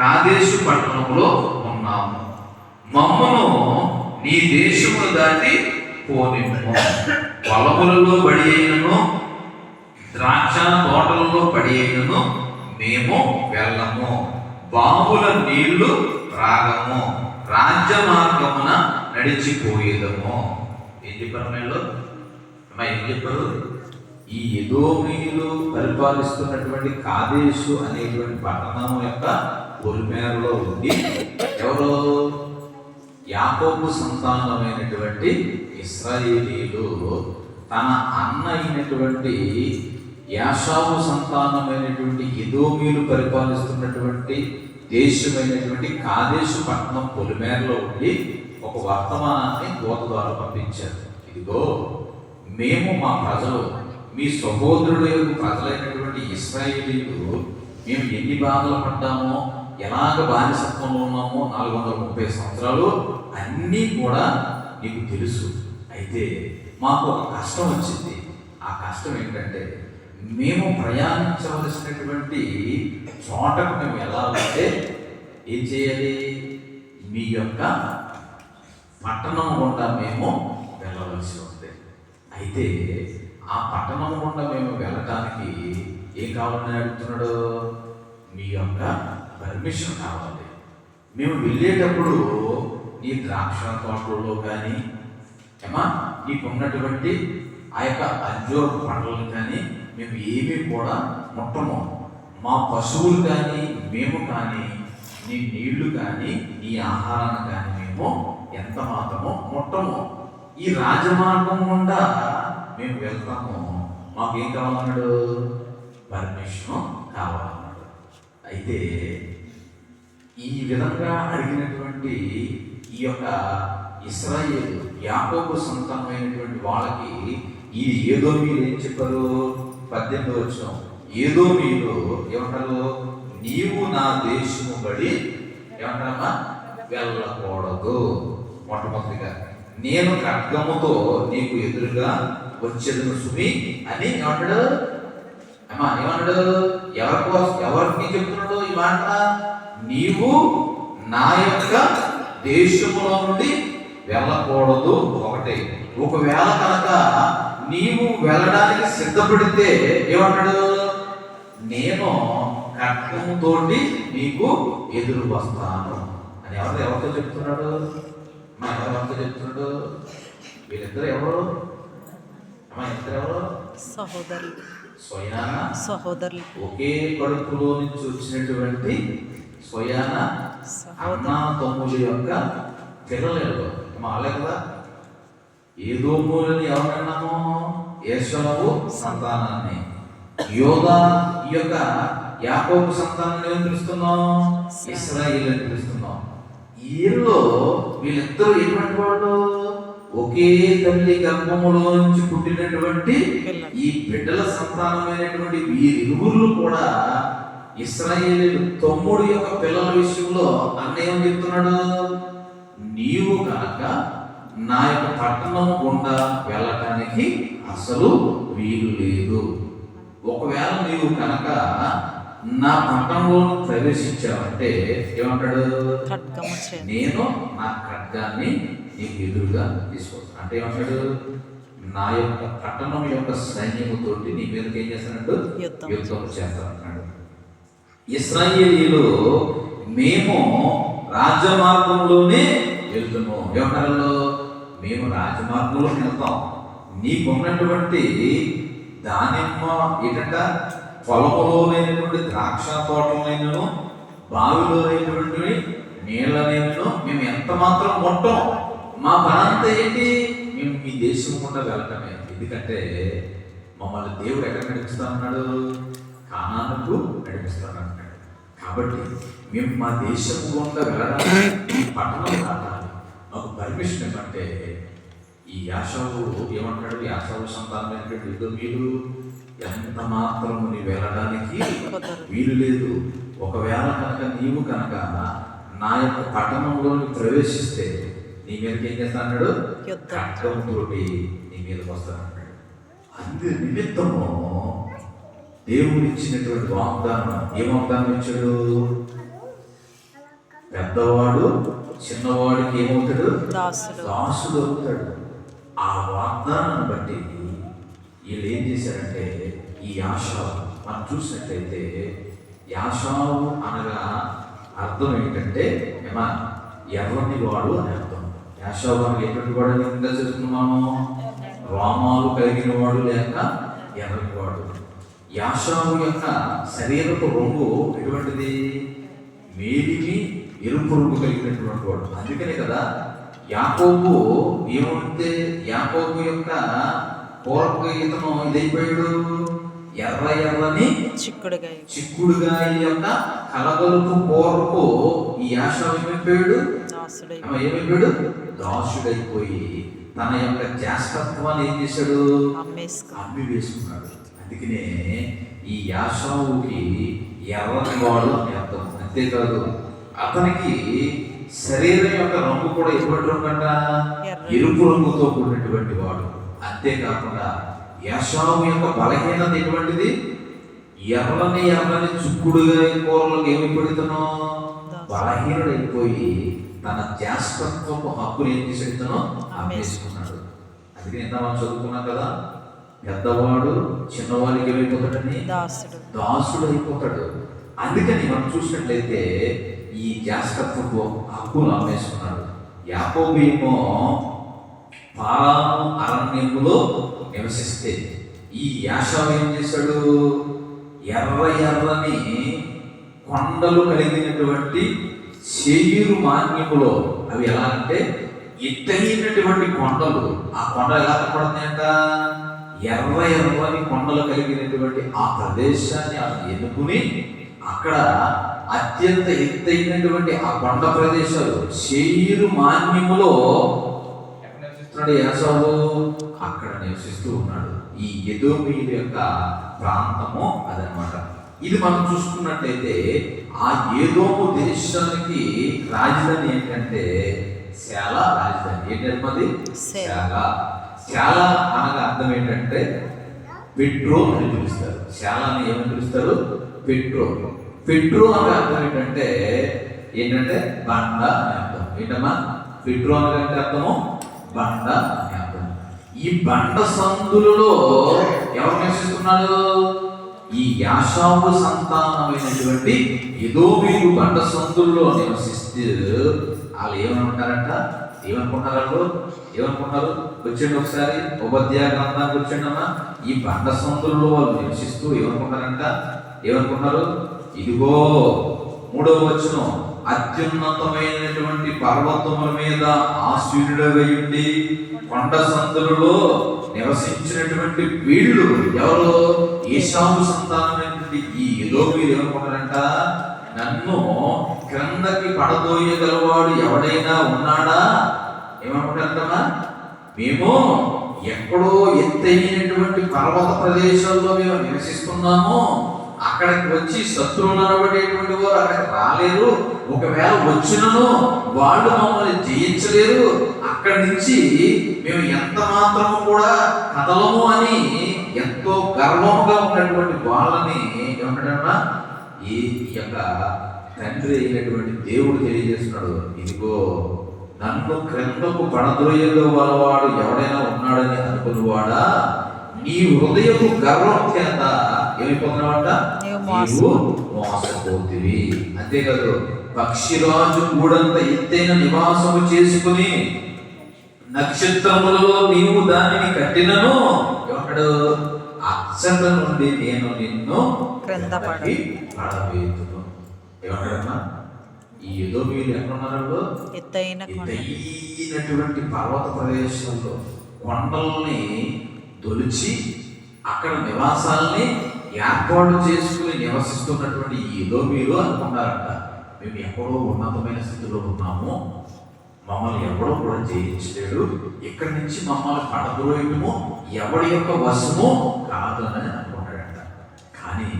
కాదేశు పట్టణంలో ఉన్నాము. మమ్మను నీ దేశమును దాటి పోనిమ్ము. పొలములలో బడి అయినను ద్రాక్ష తోటలలో పడి అయినను మేము వెళ్ళము. బావుల నీళ్లు రాగము. రాజ్య మార్గమున నడిచిపోయేదము. ఏం చెప్పారు వీళ్ళు? ఏం చెప్పారు? ఈ ఎదోమీయులు పరిపాలిస్తున్నటువంటి కాదేశు అనేటువంటి పట్టణం యొక్క పొలిమేరలో ఉండి ఎవరో యాకోబు సంతానమైనటువంటి ఇశ్రాయేలీయులు తన అన్న అయినటువంటి యాషావు సంతానమైనటువంటి ఎదోమీయులు పరిపాలిస్తున్నటువంటి దేశమైనటువంటి కాదేశు పట్టణం పొలిమేరలో ఉండి ఒక వర్తమానాన్ని దూత ద్వారా పంపించారు. ఇదిగో మేము మా ప్రజలు, మీ సహోదరుల ప్రజలైనటువంటి ఇశ్రాయేలీయులు మేము ఎన్ని బాధలు పడ్డామో, ఎలాగ బానిసత్వంలో ఉన్నామో 430 సంవత్సరాలు అన్నీ కూడా నీకు తెలుసు. అయితే మాకు ఒక కష్టం వచ్చింది. ఆ కష్టం ఏంటంటే మేము ప్రయాణించవలసినటువంటి చోటకు మేము వెళ్ళాలంటే ఏం చేయాలి? మీ యొక్క పట్టణం గుండా మేము వెళ్ళవలసి ఉంది. అయితే ఆ పట్టణం గుండా మేము వెళ్ళటానికి ఏం కావాలని అడుగుతున్నాడు? మీ యొక్క పర్మిషన్ కావాలి. మేము వెళ్ళేటప్పుడు ఈ ద్రాక్ష తోటల్లో కానీ నీకున్నటువంటి ఆ యొక్క అంజూరపు పంటలను కానీ మేము ఏమీ కూడా ముట్టము. మా పశువులు కానీ మేము కానీ నీ నీళ్లు కానీ నీ ఆహారాన్ని కానీ మేము ఎంత మాత్రమో ముట్టము. ఈ రాజమార్గం గుండా మేము వెళ్తాము. మాకేం కావాలన్నాడు? పర్మిషన్ కావాలన్నాడు. అయితే ఈ విధంగా అడిగినటువంటి ఈ యొక్క ఇశ్రాయేలు యాకోబు సంతానమైనటువంటి వాళ్ళకి ఈ ఏదోమీయులు ఏం చెప్పారు? 18వ వచనం, ఏదోమీయులు ఏమంటారు? నీవు నా దేశము బడి ఏమంటారమ్మా వెళ్ళకూడదు. మొట్టమొదటిగా నేను ఖడ్గముతో నీకు ఎదురుగా వచ్చేదను సుమి అని ఏమంటాడు? ఏమన్నాడు? ఎవరికి చెప్తున్నాడు ఈ మాట? నీవు నా యొక్క దేశములో నుండి వెళ్ళకూడదు. ఒకటి. ఒకవేళ కనుక నీవు వెళ్ళడానికి సిద్ధపడితే ఏమంటాడు? నేను ఖడ్గముతోటి నీకు ఎదురు వస్తాను అని ఎవరితో చెప్తున్నాడు? ఎవరితో చెప్తున్నాడు? వీళ్ళిద్దరు ఎవరు? సహోదరులు ఒకే కడుపులో నుంచి వచ్చినటువంటి స్వయాన అన్న తమ్ముల యొక్క పిల్లలు వాళ్ళే కదా. ఏదోములని ఎవరన్నాము? ఏశావు సంతానాన్ని. యోదా ఈ యొక్క యాకోబు సంతానాన్ని ఏమని పిలుస్తున్నాం? ఇశ్రాయేలు అని పిలుస్తున్నాం. వీళ్ళిద్దరూ ఎటువంటి వాళ్ళు? ఒకే తల్లి గర్భములో నుంచి పుట్టినటువంటి ఈ బిడ్డల సంతానమైనటువంటి వీరిరువురు కూడా ఇశ్రాయేలు తమ్ముడు యొక్క పిల్లల విషయంలో అన్న ఏమని చెప్తున్నాడు? నీవు కనుక నా యొక్క పట్టణం గుండా వెళ్ళటానికి అసలు వీలు లేదు. ఒకవేళ నీవు కనుక నా పట్టణంలో ప్రవేశించావంటే ఏమంటాడు? నేను నా ఖడ్గాన్ని నీకు ఎదురుగా తీసుకొస్తాను. అంటే ఏమంటాడు? నా యొక్క పట్టణం యొక్క సైన్యముతోటి నీ మీదకి ఏం చేస్తానంటూ యుద్ధం చేస్తానంటున్నాడు. ఇశ్రాయేలీయులు మేము రాజమార్గంలోనే వెళ్తున్నాం. ఏమంటారు? మేము రాజమార్గంలో వెళ్తాం. నీకున్నటువంటి దానిమ్మ ఏంటంట? పొలములో లేనటువంటి ద్రాక్ష తోటలైనను బావిలో లేనటువంటి నీళ్ళనైనను మేము ఎంత మాత్రం ముట్టం. మా పనంతా ఏంటి? మేము మీ దేశం గుండా వెళ్ళటమే. ఎందుకంటే మమ్మల్ని దేవుడు ఎక్కడ నడిపిస్తానన్నాడు? కానానుకు నడిపిస్తానన్నాడు. కాబట్టి మేము మా దేశం గుండా వెళ్ళడానికి ఈ పట్టణం కావాలి, మాకు పర్మిషన్ ఇవ్వంటే ఈ యాషావు ఏమంటాడు? యాషావు సంతానమైనటువంటి ఎదోమీయులు ఎంత మాత్రం నీ వెళ్ళడానికి వీలు లేదు. ఒకవేళ కనుక నీవు కనుక నా యొక్క పట్టణంలో ప్రవేశిస్తే నీ మీదకి ఏం చేస్తా అన్నాడు? ఖడ్గంతోటి నీ మీదకి వస్తానన్నాడు. అందు నిమిత్తము దేవుడు ఇచ్చినటువంటి వాగ్దానం, ఏ వాగ్దానం ఇచ్చాడు? పెద్దవాడు చిన్నవాడికి ఏమవుతాడు? దాసుడు. దాసుడు అవుతాడు. ఆ వాగ్దానాన్ని బట్టి వీళ్ళు ఏం చేశారంటే, ఈ యాషావు మనం చూసినట్లయితే, యాషావు అనగా అర్థం ఏంటంటే ఏమా ఎర్రని వాడు అని అర్థం. యాషావు అనగా ఎటువంటి వాడు అని ఇంకా చెప్తున్నాము, రోమాలు కలిగిన వాడు లేక ఎర్రని వాడు. యాషావు యొక్క శరీరపు రంగు ఎటువంటిది? మేలిమి ఎరుపు రంగు కలిగినటువంటి వాడు. అందుకనే కదా యాకోబు ఏమంటే, యాకోబు యొక్క పూర్వక ఇతను ఇదైపోయాడు, ఎర్రని చిక్కుడుగా యొక్క కలగలుపు పూర్వకు ఈ యాషావు ఏమైపోయాడు? ఏమైపోయాడు? దాసుడైపోయి తన యొక్క జ్యేష్ఠత్వాన్ని ఏం చేశాడు? అమ్మి వేసుకున్నాడు. అందుకనే ఈ యాషావుకి ఎర్రని వాడు అని అర్థం. అంతేకాదు అతనికి శరీరం యొక్క రంగు కూడా ఎటువంటి రంగు అంట? ఎరుపు రంగుతో కూడినటువంటి వాడు. అంతేకాకుండా యాషావు యొక్క బలహీనత ఎటువంటిది? ఎర్రని చుక్కుడుగా కూరలకు ఏమైపోతానో బలహీనుడైపోయి తన జ్యేష్ఠత్వపు హక్కుని ఏం చేసేస్తానో అమ్మేసుకున్నాడు. అందుకని ఎంత మనం చదువుకున్నాం కదా, పెద్దవాడు చిన్నవాడికి ఏమైపోతాడని? దాసుడు అయిపోతాడు. అందుకని మనం చూసినట్లయితే ఈ జ్యేష్ఠత్వపు హక్కును అమ్మేసుకున్నాడు. యాకోబు ఏమో పారాను అరణ్యములో నివసిస్తే, ఈ యాషావు ఏం చేశాడు? ఎర్రని కొండలు కలిగినటువంటి శేయీరు మాన్యములో, అవి ఎలా అంటే ఎత్తైనటువంటి కొండలు. ఆ కొండలు ఎలా కనపడుతున్నాయంట? ఎర్రని కొండలు కలిగినటువంటి ఆ ప్రదేశాన్ని అతను ఎన్నుకుని అక్కడ అత్యంత ఎత్తైనటువంటి ఆ కొండ ప్రదేశాలు శేయీరు మాన్యములో యాషావు అక్కడ నివసిస్తూ ఉన్నాడు. ఈ ఎదోమీయుల యొక్క ప్రాంతము అదనమాట. ఇది మనం చూసుకున్నట్లయితే ఆ ఏదోము దేశానికి రాజధాని ఏంటంటే శాలా రాజధాని. ఏంటది? శాలా. శాలా అనగా అర్థం ఏంటంటే పెట్రో అని పిలుస్తారు. శాలాని ఏమని పిలుస్తారు? పెట్రో. పెట్రో అనగా అర్థం ఏంటంటే బండ అని అర్థం. ఏంటమ్మా పెట్రో అనగా అర్థము? బండ అని అర్థం. ఈ బండ సందులలో ఎవరు నివసిస్తున్నాడు? ఈ యాషావు సంతానమైనటువంటి ఎదోమీయులు బండ సందుల్లో నివసిస్తూ వాళ్ళు ఏమనుకుంటారంట? ఏమనుకుంటారు? వచ్చేయండి ఒకసారి ఉపాధ్యాయ గ్రంథానికి వచ్చేయండమ్మా. ఈ బండ సందుల్లో వాళ్ళు నివసిస్తూ ఏమనుకున్నారు? ఇదిగో 3వ వచనం, అత్యున్నతమైనటువంటి పర్వతముల మీద ఆసీనుడై ఉండి కొండ సందులలో నివసించినటువంటి వీళ్ళు ఎవరు? ఏశావు సంతానమైనటువంటి ఈ ఎదోమీయులు ఏమనుకుంటారంట? నన్ను క్రిందకి పడదోయగలవాడు ఎవడైనా ఉన్నాడా? ఏమనుకుంటారంటమ్మా? మేము ఎక్కడో ఎత్తైనటువంటి పర్వత ప్రదేశాల్లో మేము నివసిస్తున్నాము, అక్కడికి వచ్చి శత్రువులు అనబడేటువంటి వారు అక్కడికి రాలేరు, ఒకవేళ వచ్చినను వాళ్ళు మమ్మల్ని జయించలేరు, అక్కడి నుంచి మేము ఎంత మాత్రము కూడా కదలము అని ఎంతో గర్వంగా ఉన్నటువంటి వాళ్ళని ఏమంటాడన్నా ఈ యొక్క తండ్రి అయినటువంటి దేవుడు తెలియజేస్తున్నాడు. ఇదిగో నన్ను క్రిందకు పడద్రోయలో వాడు ఎవడైనా ఉన్నాడని అనుకున్నవాడా, నీ హృదయపు గర్వం చేత ఏమైపోతున్నావంట? నీవు మోసపోతివి. అంతేకాదు పక్షిరాజు కూడంత ఎత్తైన నివాసము చేసుకుని నక్షత్రములలో నీవు దానిని కట్టినను ఏమంటాడు? అచ్చట నుండి నేను నిన్ను పడవేతును. ఏమంటాడమ్మా? ఈ ఎదోమీయులు ఎక్కడున్నారు? ఎత్తైనటువంటి పర్వత ప్రదేశంలో కొండల్ని తొలిచి అక్కడ నివాసాలని ఏర్పాటు చేసుకుని నివసిస్తున్నటువంటి ఈ ఎదోమీయులు అనుకున్నారంట, మేము ఎక్కడో ఉన్నతమైన స్థితిలో ఉన్నాము, మమ్మల్ని ఎవడో కూడా జయించలేడు, ఇక్కడి నుంచి మమ్మల్ని పడద్రోయటము ఎవడి యొక్క వశము కాదు అని అనుకుంటాడంట. కానీ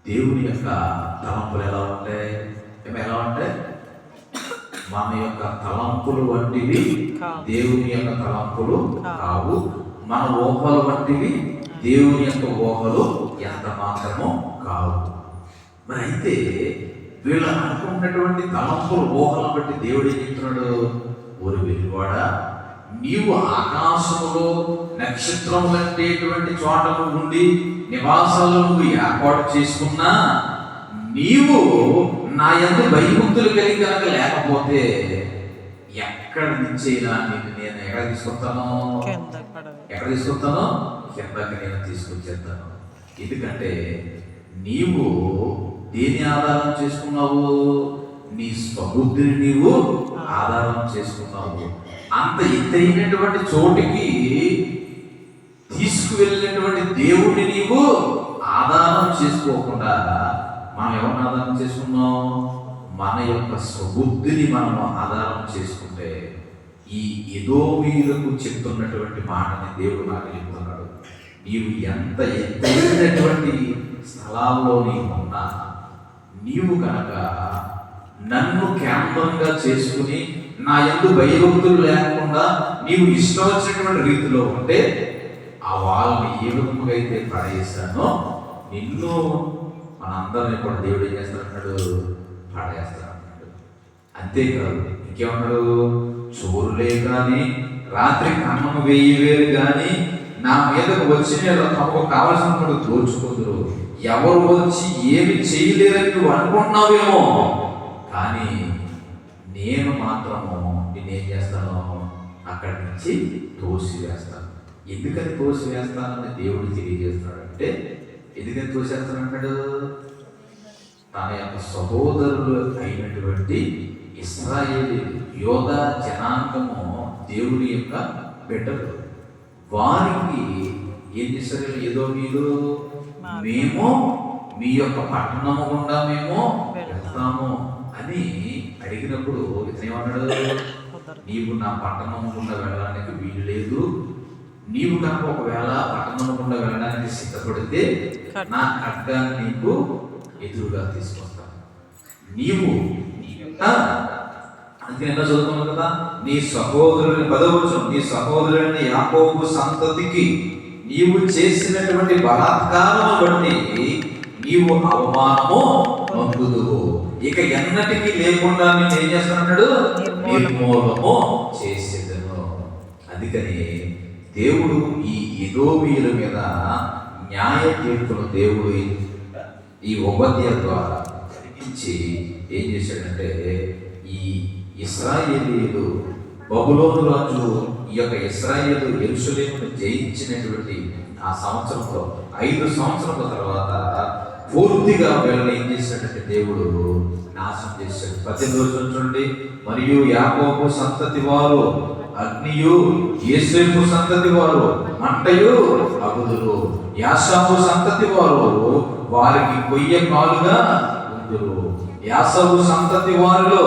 దేవుని యొక్క తలంపులు ఎలా ఉంటాయి? ఎలా ఉంటాయి? మన యొక్క తలంపులు వంటివి దేవుని యొక్క తలంపులు కావు, మన ఊహలు వంటివి దేవుని యొక్క ఊహలు ఎంత మాత్రమో కావు. మరి అయితే వీళ్ళు అనుకున్నటువంటి తలంపులు ఊహలను బట్టి దేవుడు ఏం చెప్తున్నాడు? ఓరి వెలువాడా, నీవు ఆకాశములో నక్షత్రములు అంటేటువంటి చోట నువ్వు ఉండి నివాసాలు నువ్వు ఏర్పాటు చేసుకున్నా, నీవు నా యందు భయభక్తులు కలిగి కనుక లేకపోతే ఎక్కడి నుంచైనా నేను ఎక్కడ తీసుకొస్తాను? ఎక్కడ తీసుకొస్తాను? కిందకి నేను తీసుకొచ్చేస్తాను. ఎందుకంటే నీవు దేని ఆధారం చేసుకున్నావు? నీ స్వబుద్ధిని నీవు ఆధారం చేసుకున్నావు. అంత ఎత్తైనటువంటి చోటికి తీసుకువెళ్ళినటువంటి దేవుడిని నీవు ఆధారం చేసుకోకుండా మనం ఎవరిని ఆధారం చేసుకున్నాం? మన యొక్క స్వబుద్ధిని మనం ఆధారం చేసుకుంటే ఈ ఎదోమీయులకు చెప్తున్నటువంటి మాటని దేవుడు నాకు చెప్తున్నాడు. నీవు ఎంత ఎత్తైనటువంటి స్థలాల్లో నీవు ఉన్నా, నీవు కనుక నన్ను కేంద్రంగా చేసుకుని నా యందు భయభక్తులు లేకుండా నీవు ఇష్టం వచ్చినటువంటి రీతిలో ఉంటే, ఆ వాళ్ళని ఏ విధముగా అయితే పడేస్తానో నిన్ను మనందరినీ కూడా దేవుడు ఏం చేస్తాడు? పడేస్తాడు. అంతేకాదు, ఇంకేమన్నాడు? చోరులే కానీ రాత్రి కన్నము వేయలేరు కానీ నా మీదకు వచ్చిన తమకు కావలసినప్పుడు దోచుకుందరు. ఎవరు వచ్చి ఏమి చేయలేరని నువ్వు అనుకుంటున్నావేమో, కానీ నేను మాత్రము నేనేం చేస్తాను? అక్కడి నుంచి తోసివేస్తాను. ఎందుకని తోసివేస్తానని దేవుడు తెలియజేస్తున్నాడంటే, ఎందుకని తోసేస్తానంటాడు? తన యొక్క సహోదరులు అయినటువంటి ఇశ్రాయేలు యోధా జనాంగము దేవుని యొక్క బిడ్డలు, వారికి ఏం చేశారు? ఏదో మీరు మేము మీ యొక్క పట్టణము గుండా మేము వెళ్తాము అని అడిగినప్పుడు ఇతనేమన్నాడు? నీవు నా పట్టణము గుండా వెళ్ళడానికి వీలు లేదు. నీవు కనుక ఒకవేళ పట్టణము గుండా వెళ్ళడానికి సిద్ధపడితే నా ఖడ్గాన్ని నీకు ఎదురుగా తీసుకొస్తాను. నీవు అందుకే ఎలా చదువుకున్నావు కదా, నీ సహోదరుని పదవచ్చు, నీ సహోదరుని యాకోబు సంతతికి నీవు చేసినటువంటి బలాత్కారము బట్టి నీవు అవమానము నొందుదువు. ఇక ఎన్నటికీ లేకుండా నేను ఏం చేస్తానన్నాడు? నిర్మూలము చేసేదను. అందుకని దేవుడు ఈ ఎదోమీయుల మీద న్యాయ తీర్పును దేవుడు ఈ ఉపద్య ద్వారా జరిగించి ఏం చేశాడంటే, ఈ ఇశ్రాయేలీయులు బబులోను రాజు ఈ యొక్క ఇశ్రాయేలు యెరూషలేమును జయించినటువంటి ఆ సంవత్సరంలో 5 సంవత్సరాల తర్వాత పూర్తిగా వీళ్ళని ఏం చేశాడంటే దేవుడు నాశనం చేశాడు. 18 రోజుల నుండి మరియు యాకోబు సంతతి వారు అగ్నియు, యోసేపు సంతతి వారు మంటయు అగుదురు. యాసావు సంతతి వారు వారికి కొయ్య కాలుగా ఉందురు. యాసావు సంతతి వారిలో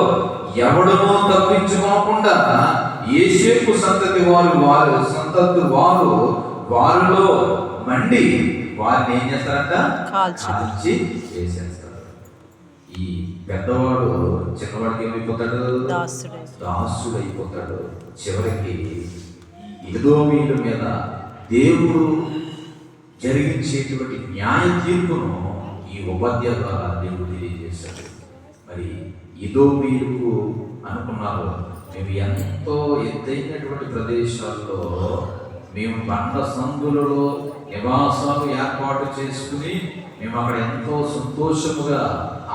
ఎవడనో తప్పించుకోకుండా యోసేపు సంతతి వారిలో మండి వారిని ఏం చేస్తారంట? కాల్చి వేసేస్తారు. ఈ పెద్దవాడు చిన్నవాడికి ఏమైపోతాడు? దాసుడైపోతాడు. చివరికి ఎదోమీయుల మీద దేవుడు జరిగించేటువంటి న్యాయ తీర్పును ఈ ఉపద్య ద్వారా దేవుడు తెలియజేశాడు. మరి ఎదోమీయులకు అనుకున్నారు, మేము ఎంతో ఎత్తైనటువంటి ప్రదేశాల్లో మేము బండ సందులలో నివాసాలు ఏర్పాటు చేసుకుని మేము అక్కడ ఎంతో సంతోషముగా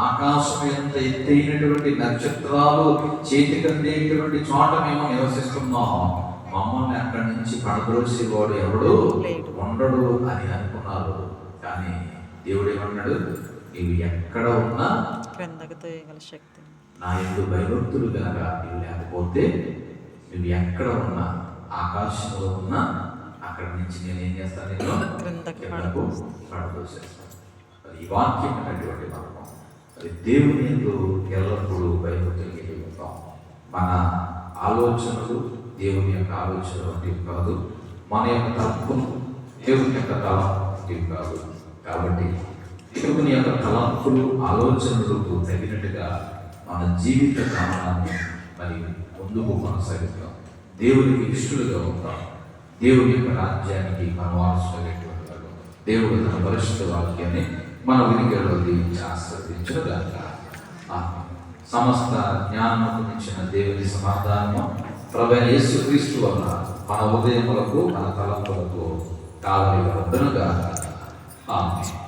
ఆకాశం ఎంత ఎత్తైనటువంటి నక్షత్రాలు చేతికి అందేటువంటి చోట మేము నివసిస్తున్నాం, మమ్మల్ని అక్కడి నుంచి పడదోసేవాడు ఎవడు ఉండడు అని అనుకున్నారు. కానీ దేవుడు ఏమన్నాడు? నీవు ఎక్కడ ఉన్నా శక్తి నా యందు భయభక్తులు కనుక నీవు లేకపోతే, నువ్వు ఎక్కడ ఉన్నా ఆకాశంలో ఉన్నా అక్కడి నుంచి నేను ఏం చేస్తాను? నేను పడదోసేస్తాను. ఈ వాక్యం అనేటువంటి మార్గం అది దేవుని యందు ఎల్లప్పుడూ భయభక్తులు కలిగి ఉంటాం. మన ఆలోచనలు దేవుని యొక్క ఆలోచన వంటివి కాదు, మన యొక్క తలంపులు దేవుని యొక్క తలంపు వంటివి కాదు. కాబట్టి దేవుని యొక్క తలంపులు ఆలోచనలకు తగినట్టుగా మన జీవిత క్రమాన్ని మరి ముందుకు కొనసాగుతాం. దేవునికి ఇష్టలుగా ఉంటాం. దేవుని యొక్క రాజ్యానికి మనం వారసులైనటువంటి దేవుడు తన పరిశుద్ధ వాక్యాన్ని మన వినికిడిలో దీవించి ఆశీర్వదించుగాక. సమస్త జ్ఞానముకు మించిన దేవుని సమాధానము ప్రభువైన యేసుక్రీస్తు వల్ల మన హృదయములకు మన తలంపులకు కావలి ఉండునుగాక. ఆమేన్.